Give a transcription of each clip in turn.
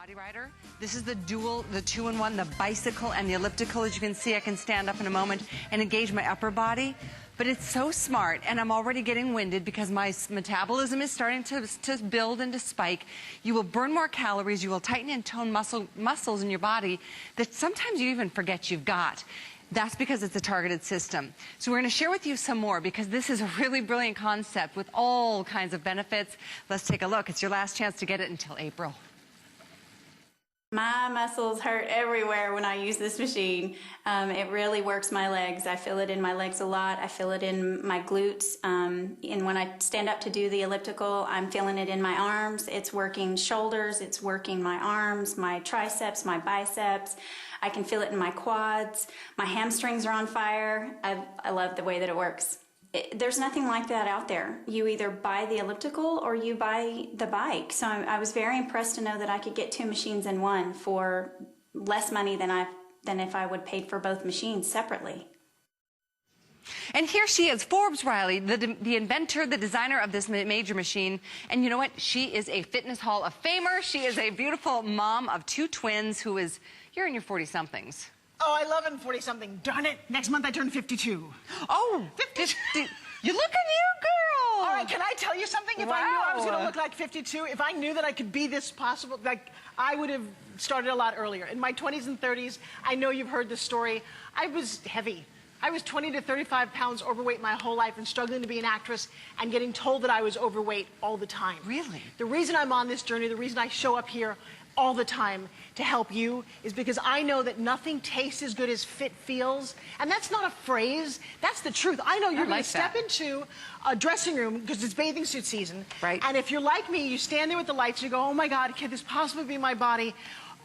body rider. This is the two-in-one, the bicycle and the elliptical. As you can see, I can stand up in a moment and engage my upper body. But it's so smart, and I'm already getting winded because my metabolism is starting to build and to spike. You will burn more calories. You will tighten and tone muscles in your body that sometimes you even forget you've got. That's because it's a targeted system. So we're going to share with you some more because this is a really brilliant concept with all kinds of benefits. Let's take a look. It's your last chance to get it until April. My muscles hurt everywhere when I use this machine. It really works my legs. I feel it in my legs a lot. I feel it in my glutes. And when I stand up to do the elliptical, I'm feeling it in my arms. It's working shoulders. It's working my arms, my triceps, my biceps. I can feel it in my quads. My hamstrings are on fire. I love the way that it works. There's nothing like that out there. You either buy the elliptical or you buy the bike. So I was very impressed to know that I could get two machines in one for less money than if I would pay for both machines separately. And here she is, Forbes Riley, the inventor, the designer of this major machine. And you know what? She is a Fitness Hall of Famer. She is a beautiful mom of two twins who is, you're in your 40-somethings. Oh, I love it in 40-something. Darn it, next month I turn 52. Oh, 50. You look at you, girl. All right, can I tell you something? If Wow. I knew I was going to look like 52, if I knew that I could be this possible, like, I would have started a lot earlier. In my 20s and 30s, I know you've heard this story, I was heavy. I was 20 to 35 pounds overweight my whole life and struggling to be an actress and getting told that I was overweight all the time. Really? The reason I'm on this journey, the reason I show up here all the time to help you is because I know that nothing tastes as good as fit feels. And that's not a phrase, that's the truth. I know you're going to step into a dressing room because it's bathing suit season. Right. And if you're like me, you stand there with the lights, you go, oh my God, can this possibly be my body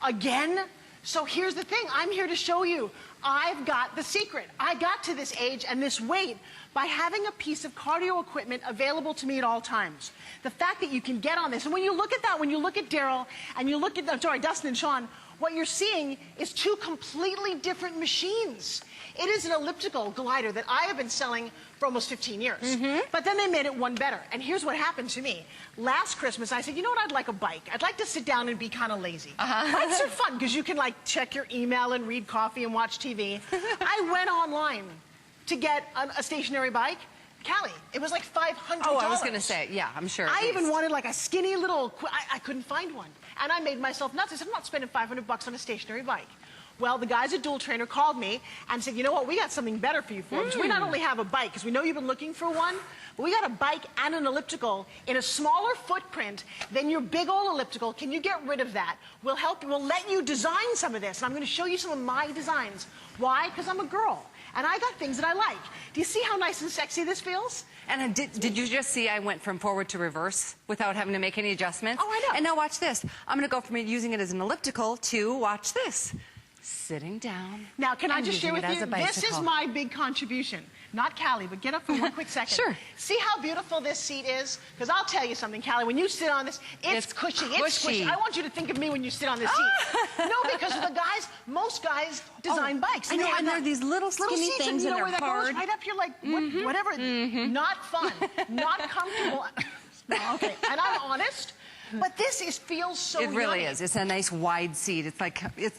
again? So here's the thing, I'm here to show you. I've got the secret. I got to this age and this weight by having a piece of cardio equipment available to me at all times. The fact that you can get on this, and when you look at that, when you look at Daryl, and you look at, Dustin and Sean, what you're seeing is two completely different machines. It is an elliptical glider that I have been selling for almost 15 years. But then they made it one better. And here's what happened to me. Last Christmas, I said, you know what, I'd like a bike. I'd like to sit down and be kind of lazy. Bikes are fun because you can like check your email and read coffee and watch TV. I went online to get a stationary bike. Callie, it was like $500. Oh, I was going to say, yeah, I'm sure. I even wanted like a skinny little, I couldn't find one. And I made myself nuts. I said, I'm not spending $500 on a stationary bike. Well, the guys at Dual Trainer called me and said, you know what, we got something better for you, Forbes. We not only have a bike, because we know you've been looking for one, but we got a bike and an elliptical in a smaller footprint than your big old elliptical. Can you get rid of that? We'll help you. We'll let you design some of this. And I'm going to show you some of my designs. Why? Because I'm a girl. And I got things that I like. Do you see how nice and sexy this feels? And did you just see I went from forward to reverse without having to make any adjustments? Oh, I know. And now watch this. I'm going to go from using it as an elliptical to, watch this, sitting down. Now, can I just share with you, this is bicycle. my big contribution. Not Callie, but get up for one quick second. Sure. See how beautiful this seat is? Because I'll tell you something, Callie, when you sit on this, it's cushy. It's squishy. I want you to think of me when you sit on this seat. No, because the guys, most guys design bikes. I know, and there are these little skinny seats, things and that are hard. Goes right up here like, whatever. Not fun, not comfortable. Okay, and I'm honest. But this feels so It really yummy. is. It's a nice wide seat. It's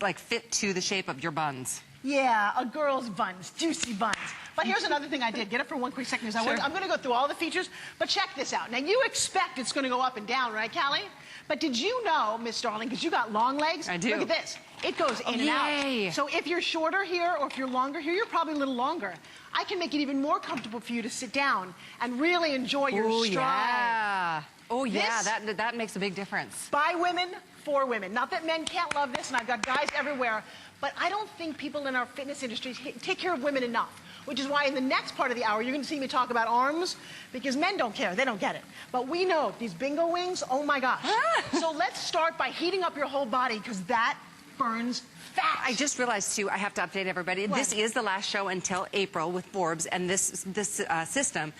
like fit to the shape of your buns. Yeah, a girl's buns, juicy buns. But here's another thing I did. Get up for one quick second. I'm going to go through all the features, but check this out. Now, you expect it's going to go up and down, right, Callie? But did you know, Miss Darling, because you got long legs? I do. Look at this. It goes in and out. So if you're shorter here or if you're longer here, you're probably a little longer. I can make it even more comfortable for you to sit down and really enjoy your stride. Yeah. Oh, yeah, that makes a big difference. By women, for women. Not that men can't love this, and I've got guys everywhere, but I don't think people in our fitness industry take care of women enough, which is why in the next part of the hour, you're going to see me talk about arms, because men don't care. They don't get it. But we know these bingo wings, oh my gosh. So let's start by heating up your whole body, because that burns fast. I just realized, too, I have to update everybody. What? This is the last show until April with Forbes and this system.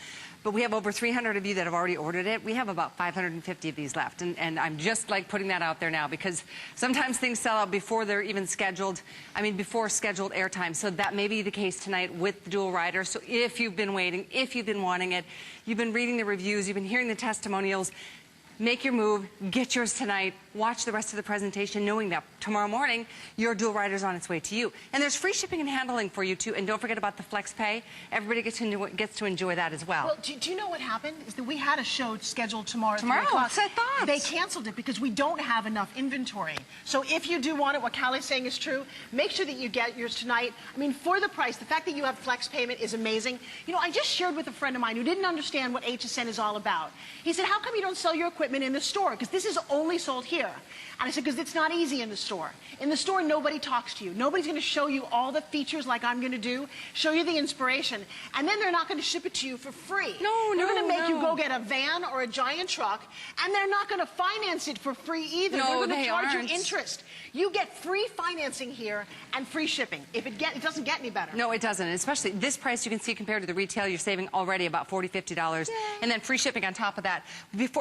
But we have over 300 of you that have already ordered it. We have about 550 of these left. And I'm just like putting that out there now because sometimes things sell out before they're even scheduled. I mean, before scheduled airtime. So that may be the case tonight with the dual rider. So if you've been waiting, if you've been wanting it, you've been reading the reviews, you've been hearing the testimonials, Make your move, get yours tonight, watch the rest of the presentation knowing that tomorrow morning your dual rider's on its way to you. And there's free shipping and handling for you too, and don't forget about the flex pay. Everybody gets to enjoy that as well. Well, do you know what happened? Is that we had a show scheduled tomorrow. Tomorrow, that's what I thought. They canceled it because we don't have enough inventory. So if you do want it, what Callie's saying is true. Make sure that you get yours tonight. I mean, for the price, the fact that you have flex payment is amazing. You know, I just shared with a friend of mine who didn't understand what HSN is all about. He said, how come you don't sell your equipment in the store? Because this is only sold here. And I said, because it's not easy in the store. In the store, nobody talks to you. Nobody's going to show you all the features like I'm going to do, show you the inspiration, and then they're not going to ship it to you for free. They're going to make you go get a van or a giant truck, and they're not going to finance it for free either. They're going to charge you interest. You get free financing here and free shipping. It doesn't get any better. No, it doesn't. Especially this price you can see compared to the retail, you're saving already about $40, $50, and then free shipping on top of that.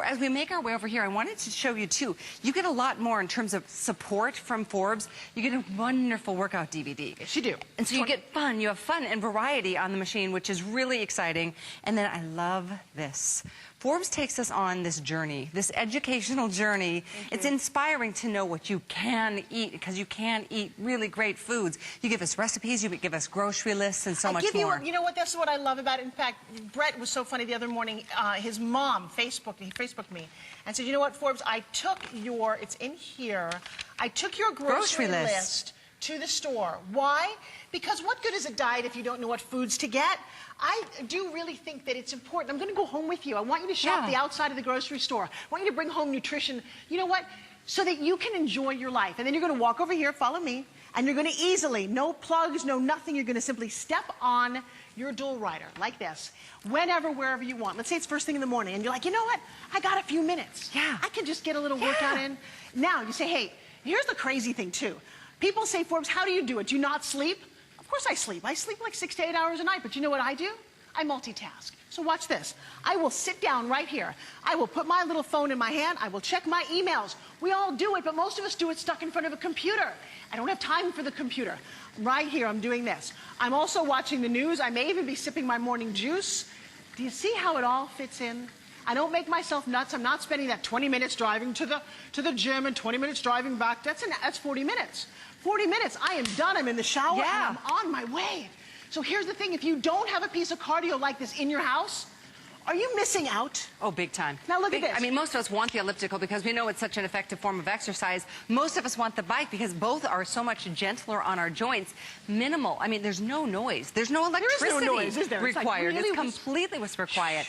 As we make our way over here, I wanted to show you too. You get a lot more in terms of support from Forbes. You get a wonderful workout DVD. Yes, you do. And so you get fun. You have fun and variety on the machine, which is really exciting. And then I love this. Forbes takes us on this journey, this educational journey. It's inspiring to know what you can eat, because you can eat really great foods. You give us recipes, you give us grocery lists, and so much more. You know what? That's what I love about it. In fact, Brett was so funny the other morning. His mom Facebooked me and said, you know what, Forbes, I took your, it's in here, I took your grocery list to the store. Why? Because what good is a diet if you don't know what foods to get? I do really think that it's important. I'm going to go home with you. I want you to shop the outside of the grocery store. I want you to bring home nutrition. You know what? So that you can enjoy your life. And then you're going to walk over here, follow me, and you're going to easily, no plugs, no nothing, you're going to simply step on your dual rider like this, whenever, wherever you want. Let's say it's first thing in the morning, and you're like, you know what? I got a few minutes. I can just get a little workout in. Now, you say, hey, here's the crazy thing, too. People say, Forbes, how do you do it? Do you not sleep? Of course I sleep. I sleep like 6 to 8 hours a night, but you know what I do? I multitask. So watch this. I will sit down right here. I will put my little phone in my hand. I will check my emails. We all do it, but most of us do it stuck in front of a computer. I don't have time for the computer. Right here, I'm doing this. I'm also watching the news. I may even be sipping my morning juice. Do you see how it all fits in? I don't make myself nuts. I'm not spending that 20 minutes driving to the gym and 20 minutes driving back. That's 40 minutes. 40 minutes, I am done. I'm in the shower and I'm on my way. So here's the thing, if you don't have a piece of cardio like this in your house, are you missing out? Oh, big time. Now look at this. I mean, most of us want the elliptical because we know it's such an effective form of exercise. Most of us want the bike because both are so much gentler on our joints. Minimal. I mean, there's no noise. There's no electricity there is no noise, is there? required. It's, like really it's completely whisper quiet.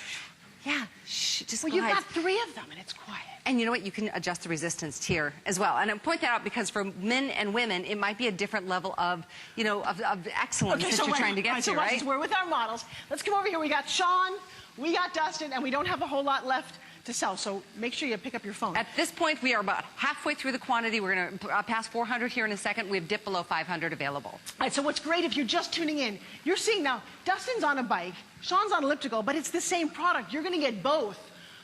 Yeah. Shh, just well, you've got 3 of them and it's quiet. And you know what? You can adjust the resistance tier as well. And I point that out because for men and women, it might be a different level of, you know, of excellence that you're trying to get to, right? So we're with our models. Let's come over here. We got Sean, we got Dustin, and we don't have a whole lot left to sell. So make sure you pick up your phone. At this point, we are about halfway through the quantity. We're going to pass 400 here in a second. We have dipped below 500 available. All right, so what's great if you're just tuning in, you're seeing now, Dustin's on a bike, Sean's on elliptical, but it's the same product. You're going to get both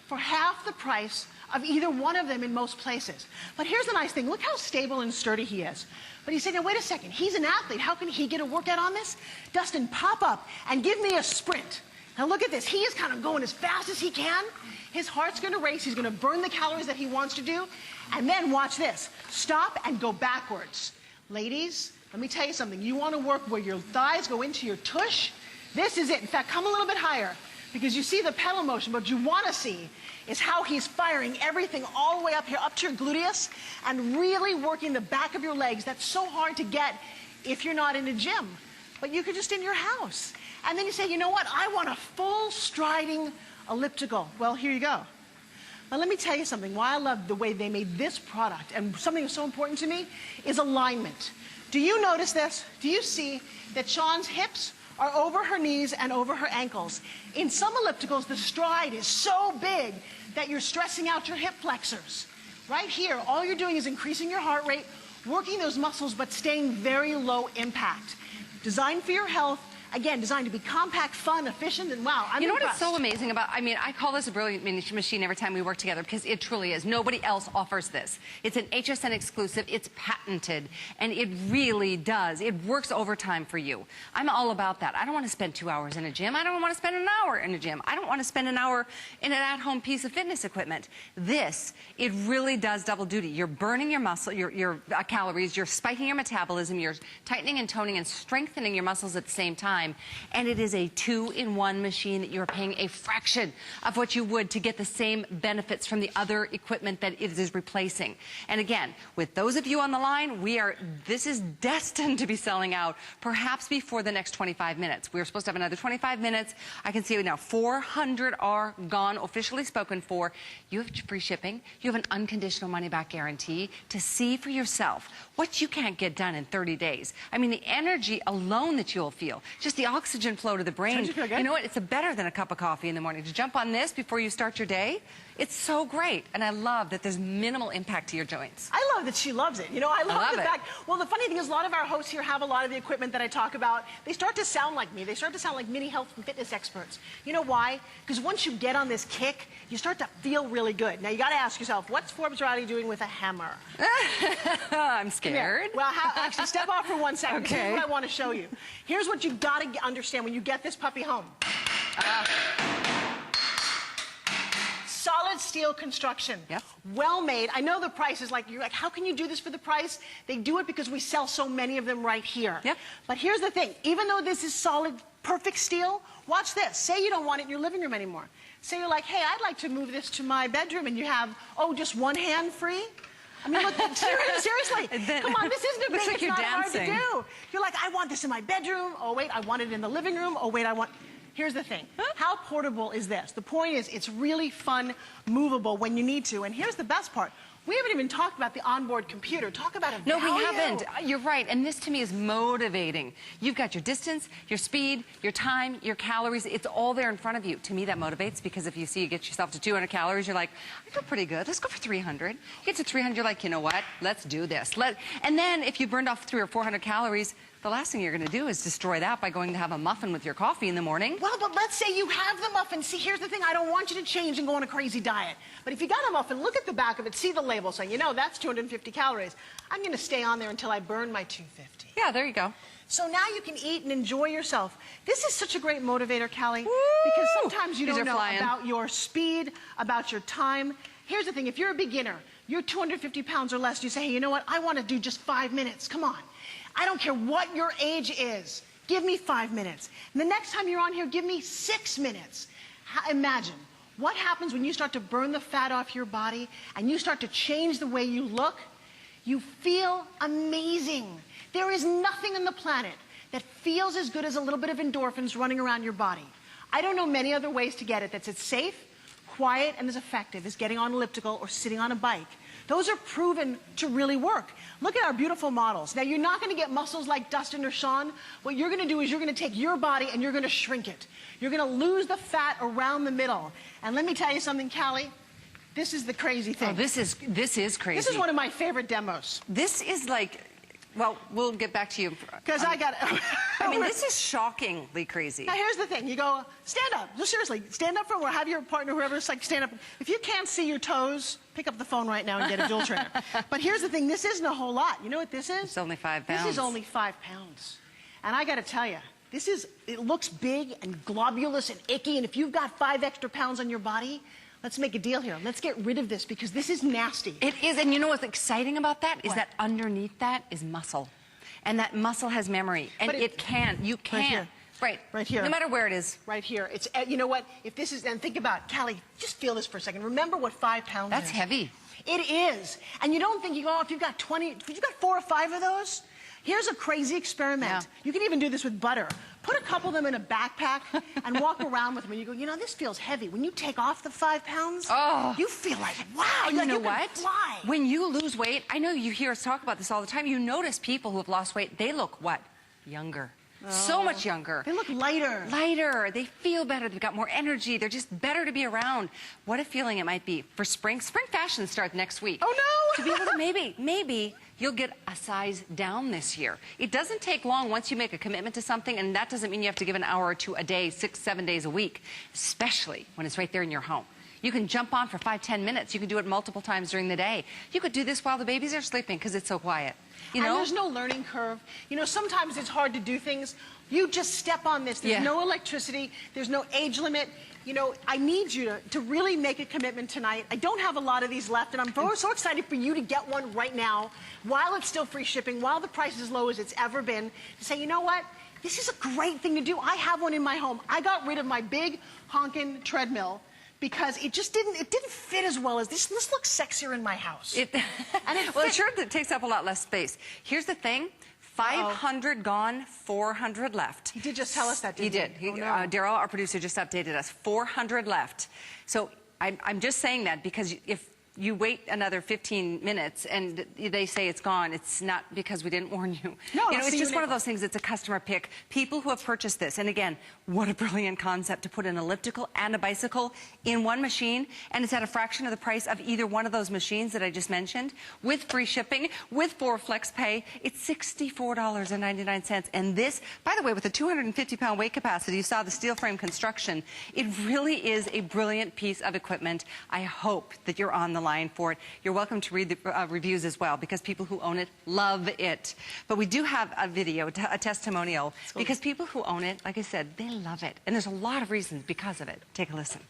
for half the price of either one of them in most places. But here's the nice thing. Look how stable and sturdy he is. But he said, now wait a second. He's an athlete. How can he get a workout on this? Dustin, pop up and give me a sprint. Now look at this. He is kind of going as fast as he can. His heart's going to race. He's going to burn the calories that he wants to do. And then watch this. Stop and go backwards. Ladies, let me tell you something. You want to work where your thighs go into your tush? This is it. In fact, come a little bit higher because you see the pedal motion. But what you want to see is how he's firing everything all the way up here, up to your gluteus, and really working the back of your legs. That's so hard to get if you're not in a gym. But you could just in your house. And then you say, you know what? I want a full striding elliptical. Well, here you go. Now, let me tell you something. Why I love the way they made this product, and something that's so important to me, is alignment. Do you notice this? Do you see that Sean's hips are over her knees and over her ankles? In some ellipticals, the stride is so big that you're stressing out your hip flexors. Right here, all you're doing is increasing your heart rate, working those muscles, but staying very low impact. Designed for your health, Again, designed to be compact, fun, efficient, and wow, I'm You know what impressed. is so amazing about, I mean, I call this a brilliant machine every time we work together because it truly is. Nobody else offers this. It's an HSN exclusive, it's patented, and it really does. It works overtime for you. I'm all about that. I don't want to spend 2 hours in a gym. I don't want to spend an hour in a gym. I don't want to spend an hour in an at-home piece of fitness equipment. This, it really does double duty. You're burning your muscle, your calories, you're spiking your metabolism, you're tightening and toning and strengthening your muscles at the same time. And it is a 2-in-1 machine that you're paying a fraction of what you would to get the same benefits from the other equipment that it is replacing. And again, with those of you on the line, this is destined to be selling out perhaps before the next 25 minutes. We're supposed to have another 25 minutes. I can see it now. 400 are gone, officially spoken for. You have free shipping. You have an unconditional money-back guarantee to see for yourself what you can't get done in 30 days. I mean, the energy alone that you'll feel, just the oxygen flow to the brain. You know what? It's better than a cup of coffee in the morning. To jump on this before you start your day, it's so great. And I love that there's minimal impact to your joints. I love that she loves it. You know, I love the it. fact, well, the funny thing is a lot of our hosts here have a lot of the equipment that I talk about. They start to sound like me. They start to sound like mini health and fitness experts. You know why? Because once you get on this kick, you start to feel really good. Now, you got to ask yourself, what's Forbes Riley doing with a hammer? I'm scared. Well, actually, step off for 1 second. Okay. This is what I want to show you. Here's what you've got to understand when you get this puppy home. Solid steel construction. Yep. Well made. I know the price is like, you're like, how can you do this for the price? They do it because we sell so many of them right here. Yep. But here's the thing. Even though this is solid, perfect steel, watch this. Say you don't want it in your living room anymore. Say you're like, hey, I'd like to move this to my bedroom, and you have, just one hand free? I mean, look, seriously, come on, this isn't a Looks big, like it's you're not dancing. hard to do. You're like, I want this in my bedroom. Oh, wait, I want it in the living room. Oh, wait, Here's the thing. How portable is this? The point is, it's really fun, movable when you need to. And here's the best part. We haven't even talked about the onboard computer. Talk about a value. No, we haven't. You're right. And this to me is motivating. You've got your distance, your speed, your time, your calories. It's all there in front of you. To me, that motivates because if you see you get yourself to 200 calories, you're like, I feel pretty good. Let's go for 300. You get to 300, you're like, you know what? Let's do this. And then if you burned off 300 or 400 calories, the last thing you're going to do is destroy that by going to have a muffin with your coffee in the morning. Well, but let's say you have the muffin. See, here's the thing. I don't want you to change and go on a crazy diet. But if you got a muffin, look at the back of it. See the label saying, you know, that's 250 calories. I'm going to stay on there until I burn my 250. Yeah, there you go. So now you can eat and enjoy yourself. This is such a great motivator, Callie, Woo! because sometimes you These don't are know flying. about your speed, about your time. Here's the thing. If you're a beginner, you're 250 pounds or less, you say, hey, you know what? I want to do just 5 minutes. Come on. I don't care what your age is. Give me 5 minutes. And the next time you're on here, give me 6 minutes. Imagine what happens when you start to burn the fat off your body and you start to change the way you look. You feel amazing. There is nothing on the planet that feels as good as a little bit of endorphins running around your body. I don't know many other ways to get it that's as safe, quiet, and as effective as getting on elliptical or sitting on a bike. Those are proven to really work. Look at our beautiful models. Now, you're not going to get muscles like Dustin or Sean. What you're going to do is you're going to take your body and you're going to shrink it. You're going to lose the fat around the middle. And let me tell you something, Callie. This is the crazy thing. Oh, this is crazy. This is one of my favorite demos. This is like, well, we'll get back to you. Because I got I mean, this is shockingly crazy. Now, here's the thing. You go, stand up. No, seriously, stand up or have your partner, whoever's like, stand up. If you can't see your toes, pick up the phone right now and get a dual trainer. But here's the thing. This isn't a whole lot. You know what this is? It's only 5 pounds. This is only 5 pounds. And I got to tell you, it looks big and globulous and icky. And if you've got 5 extra pounds on your body, let's make a deal here. Let's get rid of this because this is nasty. It is. And you know what's exciting about that is that underneath that is muscle. And that muscle has memory. And you can. Right here. No matter where it is. Right here. It's, you know what? If this is, and think about, Callie, just feel this for a second. Remember what 5 pounds is. That's heavy. It is. And you don't think, if you've got 4 or 5 of those, here's a crazy experiment. Yeah. You can even do this with butter. Put a couple of them in a backpack and walk around with them. And you go, this feels heavy. When you take off the 5 pounds, you feel like, wow. And you know what? Fly. When you lose weight, I know you hear us talk about this all the time. You notice people who have lost weight, they look what? Younger. So much younger. They look lighter. Lighter. They feel better. They've got more energy. They're just better to be around. What a feeling it might be for spring. Spring fashion starts next week. Oh, no. To be able to maybe you'll get a size down this year. It doesn't take long once you make a commitment to something, and that doesn't mean you have to give an hour or two a day, 6, 7 days a week, especially when it's right there in your home. You can jump on for 5, 10 minutes. You can do it multiple times during the day. You could do this while the babies are sleeping because it's so quiet. You know? And there's no learning curve. You know, sometimes it's hard to do things. You just step on this. There's no electricity. There's no age limit. You know, I need you to really make a commitment tonight. I don't have a lot of these left, and I'm so excited for you to get one right now while it's still free shipping, while the price is as low as it's ever been, to say, you know what? This is a great thing to do. I have one in my home. I got rid of my big honkin' treadmill because it just didn't fit as well as this. This looks sexier in my house. Well, it sure takes up a lot less space. Here's the thing. 500 gone, 400 left. He did just tell us that, didn't he? He did. Daryl, our producer, just updated us. 400 left. So I'm just saying that because if you wait another 15 minutes and they say it's gone, it's not because we didn't warn you. No, you know, it's just one of those things. It's a customer pick. People who have purchased this, and again, what a brilliant concept to put an elliptical and a bicycle in one machine, and it's at a fraction of the price of either one of those machines that I just mentioned, with free shipping, with 4 flex pay. It's $64.99. And this, by the way, with a 250-pound weight capacity, you saw the steel frame construction. It really is a brilliant piece of equipment. I hope that you're on the line for it. You're welcome to read the reviews as well, because people who own it love it. But we do have a video, a testimonial, because people who own it, like I said, they love it. And there's a lot of reasons because of it. Take a listen.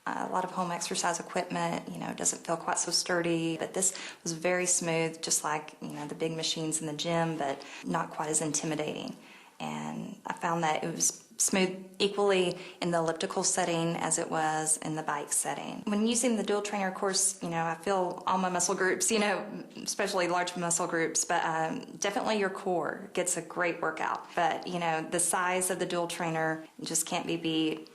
A lot of home exercise equipment, you know, doesn't feel quite so sturdy, but this was very smooth, just like, you know, the big machines in the gym, but not quite as intimidating. And I found that it was smooth equally in the elliptical setting as it was in the bike setting. When using the dual trainer, of course, you know, I feel all my muscle groups, you know, especially large muscle groups, but definitely your core gets a great workout. But, you know, the size of the dual trainer just can't be beat.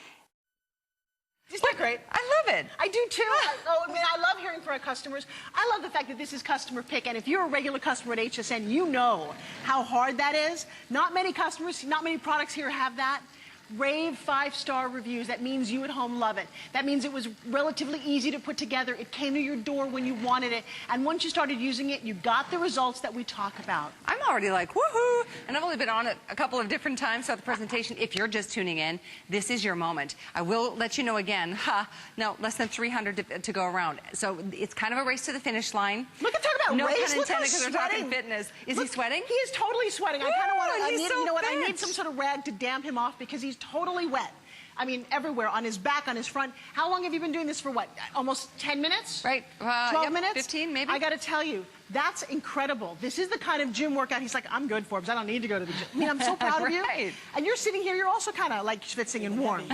Isn't that great? I love it. I do too. I mean, I love hearing from our customers. I love the fact that this is customer pick, and if you're a regular customer at HSN, you know how hard that is. Not many customers, not many products here have that. Rave 5-star reviews. That means you at home love it. That means it was relatively easy to put together. It came to your door when you wanted it. And once you started using it, you got the results that we talk about. I'm already like, woohoo! And I've only been on it a couple of different times throughout the presentation. If you're just tuning in, this is your moment. I will let you know again, no, less than 300 to go around. So it's kind of a race to the finish line. Look at talk about no race. pun intended, because we're talking fitness. Is he sweating? He is totally sweating. I kind of want to, so you know what, I need some sort of rag to damp him off because he's totally wet. I mean, everywhere, on his back, on his front. How long have you been doing this for, what, almost 10 minutes? Right. 12 minutes? 15, maybe. I got to tell you, that's incredible. This is the kind of gym workout. He's like, I'm good, Forbes. I don't need to go to the gym. I mean, I'm so proud of you. And you're sitting here, you're also kind of like schwitzing and warm.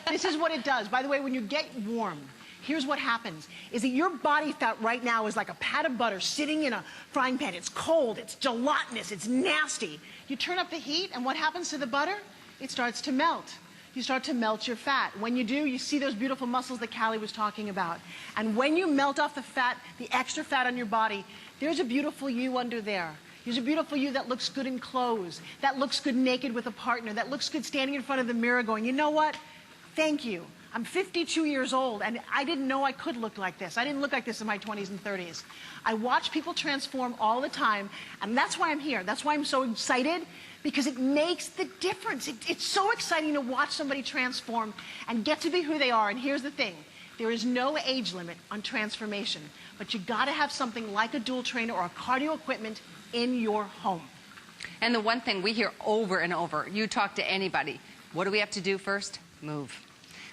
This is what it does. By the way, when you get warm, here's what happens, is that your body fat right now is like a pat of butter sitting in a frying pan. It's cold, it's gelatinous, it's nasty. You turn up the heat, and what happens to the butter? It starts to melt. You start to melt your fat. When you do, you see those beautiful muscles that Callie was talking about. And when you melt off the fat, the extra fat on your body, there's a beautiful you under there. There's a beautiful you that looks good in clothes, that looks good naked with a partner, that looks good standing in front of the mirror going, you know what? Thank you. I'm 52 years old, and I didn't know I could look like this. I didn't look like this in my 20s and 30s. I watch people transform all the time, and that's why I'm here. That's why I'm so excited, because it makes the difference. It's so exciting to watch somebody transform and get to be who they are. And here's the thing. There is no age limit on transformation, but you got to have something like a dual trainer or a cardio equipment in your home. And the one thing we hear over and over, you talk to anybody, what do we have to do first? Move.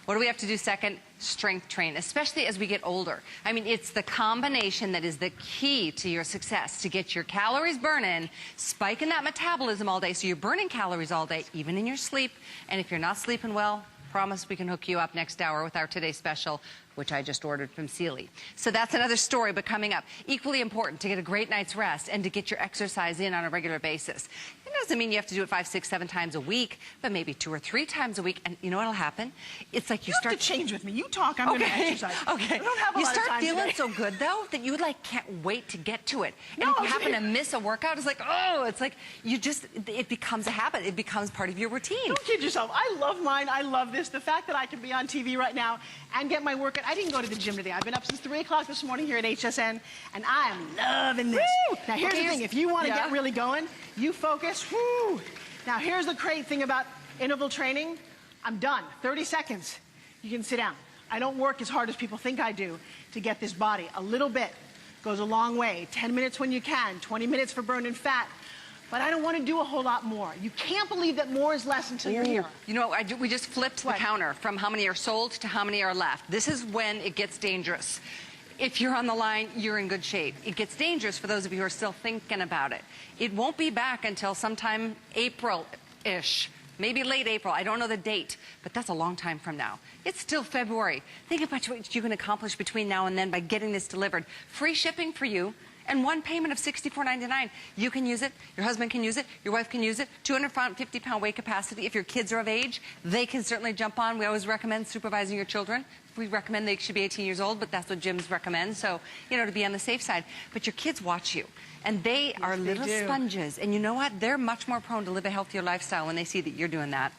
What do we have to do second? Strength train, especially as we get older. I mean, it's the combination that is the key to your success, to get your calories burning, spiking that metabolism all day, so you're burning calories all day, even in your sleep. And if you're not sleeping well, promise we can hook you up next hour with our today's special, which I just ordered from Sealy. So that's another story, but coming up. Equally important to get a great night's rest and to get your exercise in on a regular basis. It doesn't mean you have to do it 5, 6, 7 times a week, but maybe 2 or 3 times a week. And you know what'll happen? It's like you start to change with me. You talk, I'm going to exercise. Okay. I don't have a you lot of start time feeling today. so good though that you like can't wait to get to it. And No, if you happen to miss a workout, it's like, oh, it's like you just, it becomes a habit. It becomes part of your routine. Don't kid yourself. I love mine. I love this. The fact that I can be on TV right now and get my workout. I didn't go to the gym today. I've been up since 3 o'clock this morning here at HSN, and I am loving this. Woo! Now, here's the thing. If you want to Yeah. get really going, you focus. Woo! Now, here's the great thing about interval training. I'm done. 30 seconds. You can sit down. I don't work as hard as people think I do to get this body. A little bit goes a long way. 10 minutes when you can, 20 minutes for burning fat. But I don't want to do a whole lot more. You can't believe that more is less until you're here. You know, we just flipped the counter from how many are sold to how many are left. This is when it gets dangerous. If you're on the line, you're in good shape. It gets dangerous for those of you who are still thinking about it. It won't be back until sometime April-ish. Maybe late April. I don't know the date, but that's a long time from now. It's still February. Think about what you can accomplish between now and then by getting this delivered. Free shipping for you and one payment of $64.99. You can use it. Your husband can use it. Your wife can use it. 250-pound weight capacity. If your kids are of age, they can certainly jump on. We always recommend supervising your children. We recommend they should be 18 years old, but that's what gyms recommend. So, you know, to be on the safe side. But your kids watch you. And they are little sponges. And you know what? They're much more prone to live a healthier lifestyle when they see that you're doing that.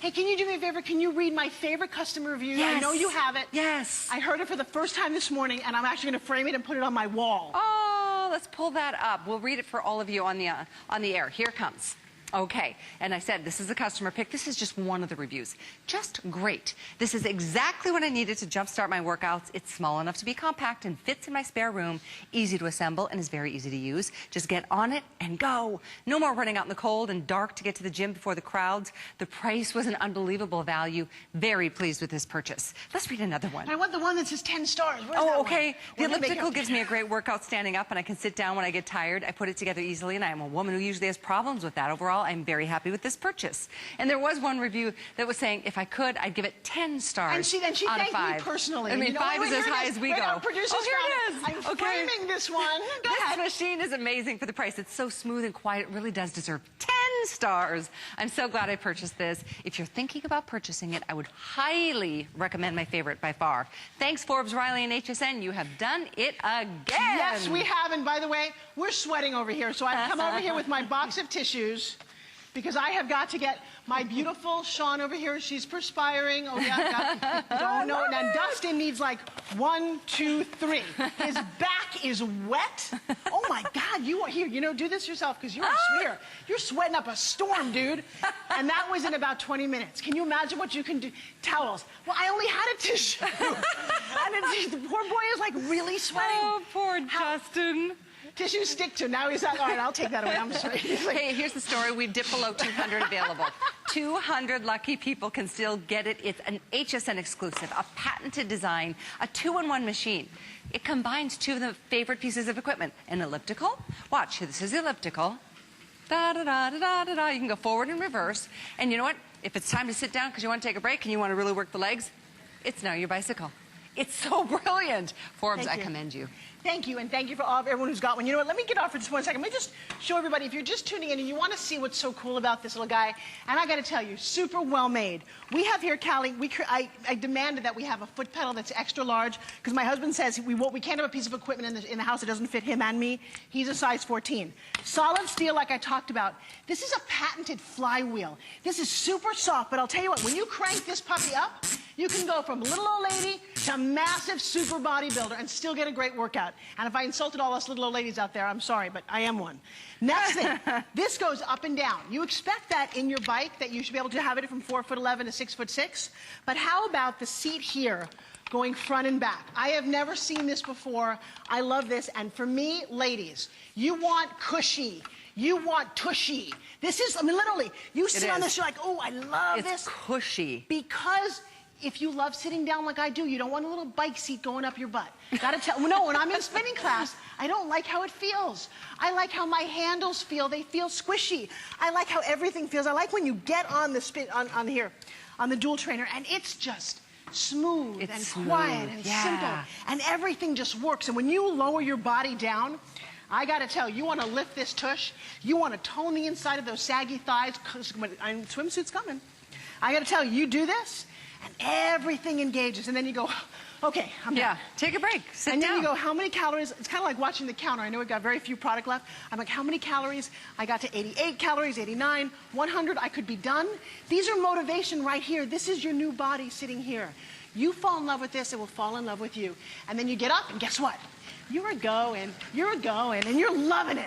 Hey, can you do me a favor? Can you read my favorite customer review? Yes. I know you have it. Yes. I heard it for the first time this morning, and I'm actually going to frame it and put it on my wall. Oh, let's pull that up. We'll read it for all of you on the air. Here it comes. Okay, and I said this is a customer pick. This is just one of the reviews. Just great. This is exactly what I needed to jumpstart my workouts. It's small enough to be compact and fits in my spare room, easy to assemble, and is very easy to use. Just get on it and go. No more running out in the cold and dark to get to the gym before the crowds. The price was an unbelievable value. Very pleased with this purchase. Let's read another one. I want the one that says 10 stars. Where's that Oh, one? okay. The We're gonna make elliptical it- gives me a great workout standing up, and I can sit down when I get tired. I put it together easily, and I am a woman who usually has problems with that. Overall, I'm very happy with this purchase. And there was one review that was saying, if I could, I'd give it 10 stars And she out of thanked 5. me personally. I mean, You know, 5 is here as it high is. as we Right go. now, producer's Oh, here found it is. I'm framing this one. Go ahead. This machine is amazing for the price. It's so smooth and quiet. It really does deserve 10 stars. I'm so glad I purchased this. If you're thinking about purchasing it, I would highly recommend my favorite by far. Thanks, Forbes, Riley, and HSN. You have done it again. Yes, we have. And by the way, we're sweating over here. So I've come over here with my box of tissues because I have got to get my beautiful Sean over here. She's perspiring. Oh, yeah. Don't know. And Dustin needs like 1, 2, 3. His back is wet. Oh, my God. You are here. You know, do this yourself because you're here. You're sweating up a storm, dude. And that was in about 20 minutes. Can you imagine what you can do? Towels. Well, I only had a tissue. And the poor boy is like really sweating. Oh, poor Justin. Tissues stick to. Now he's like, all right, I'll take that away. I'm sorry. He's like, Hey, here's the story. We've dipped below 200 available. 200 lucky people can still get it. It's an HSN exclusive, a patented design, a 2-in-1 machine. It combines 2 of the favorite pieces of equipment. An elliptical. Watch, this is the elliptical. Da-da-da-da-da-da-da. You can go forward and reverse. And you know what? If it's time to sit down because you want to take a break and you want to really work the legs, it's now your bicycle. It's so brilliant. Forbes, I commend you. Thank you, and thank you for everyone who's got one. You know what? Let me get off for just 1 second. Let me just show everybody, if you're just tuning in and you want to see what's so cool about this little guy, and I got to tell you, super well made. We have here, Callie, I demanded that we have a foot pedal that's extra large because my husband says we can't have a piece of equipment in the house that doesn't fit him and me. He's a size 14. Solid steel, like I talked about. This is a patented flywheel. This is super soft, but I'll tell you what, when you crank this puppy up, you can go from little old lady to massive super bodybuilder and still get a great workout. And if I insulted all us little old ladies out there, I'm sorry, but I am one. Next thing, this goes up and down. You expect that in your bike, that you should be able to have it from 4'11" to 6'6". But how about the seat here going front and back? I have never seen this before. I love this. And for me, ladies, you want cushy. You want tushy. This is, I mean, literally, you sit on this, you're like, oh, I love this. It's cushy. Because if you love sitting down like I do, you don't want a little bike seat going up your butt. Gotta tell, no, when I'm in spinning class, I don't like how it feels. I like how my handles feel. They feel squishy. I like how everything feels. I like when you get on the spin, on here, on the dual trainer, and it's just smooth It's and smooth, quiet and yeah. simple, and everything just works. And when you lower your body down, I gotta tell you, you wanna lift this tush, you wanna tone the inside of those saggy thighs, because swimsuit's coming. I gotta tell you, you do this, and everything engages, and then you go, okay, I'm done. Yeah, take a break, sit And down. then you go, how many calories? It's kind of like watching the counter. I know we've got very few product left. I'm like, how many calories? I got to 88 calories, 89, 100. I could be done. These are motivation right here. This is your new body sitting here. You fall in love with this, it will fall in love with you. And then you get up, and guess what? You're going, and you're loving it.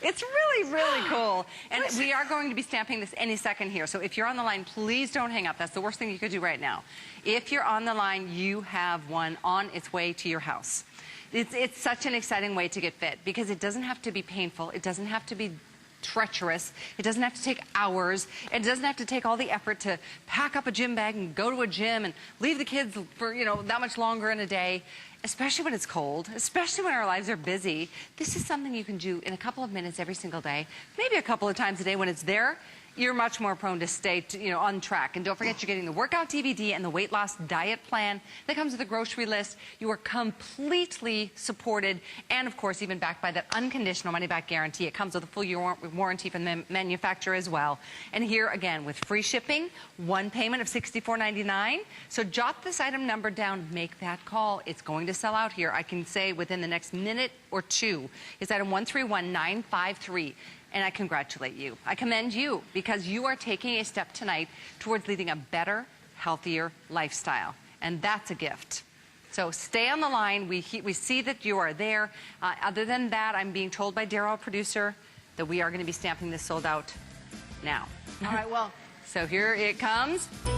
It's really, really cool. And we are going to be stamping this any second here. So if you're on the line, please don't hang up. That's the worst thing you could do right now. If you're on the line, you have one on its way to your house. It's such an exciting way to get fit because it doesn't have to be painful. It doesn't have to be treacherous. It doesn't have to take hours. It doesn't have to take all the effort to pack up a gym bag and go to a gym and leave the kids for, that much longer in a day. Especially when it's cold, especially when our lives are busy. This is something you can do in a couple of minutes every single day, maybe a couple of times a day. When it's there, you're much more prone to stay on track. And don't forget, you're getting the workout DVD and the weight loss diet plan that comes with a grocery list. You are completely supported and, of course, even backed by that unconditional money-back guarantee. It comes with a full year warranty from the manufacturer as well. And here, again, with free shipping, one payment of $64.99. So jot this item number down, make that call. It's going to sell out here, I can say, within the next minute or two. It's item 131953. And I congratulate you. I commend you because you are taking a step tonight towards leading a better, healthier lifestyle. And that's a gift. So stay on the line. We see that you are there. Other than that, I'm being told by Daryl, our producer, that we are going to be stamping this sold out now. All right, well. So here it comes. You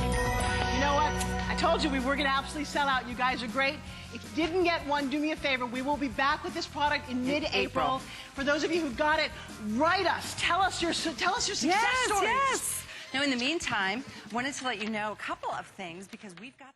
know what? I told you we were going to absolutely sell out. You guys are great. If you didn't get one, do me a favor. We will be back with this product in mid-April. For those of you who got it, write us. Tell us your success stories. Yes. Now, in the meantime, I wanted to let you know a couple of things because we've got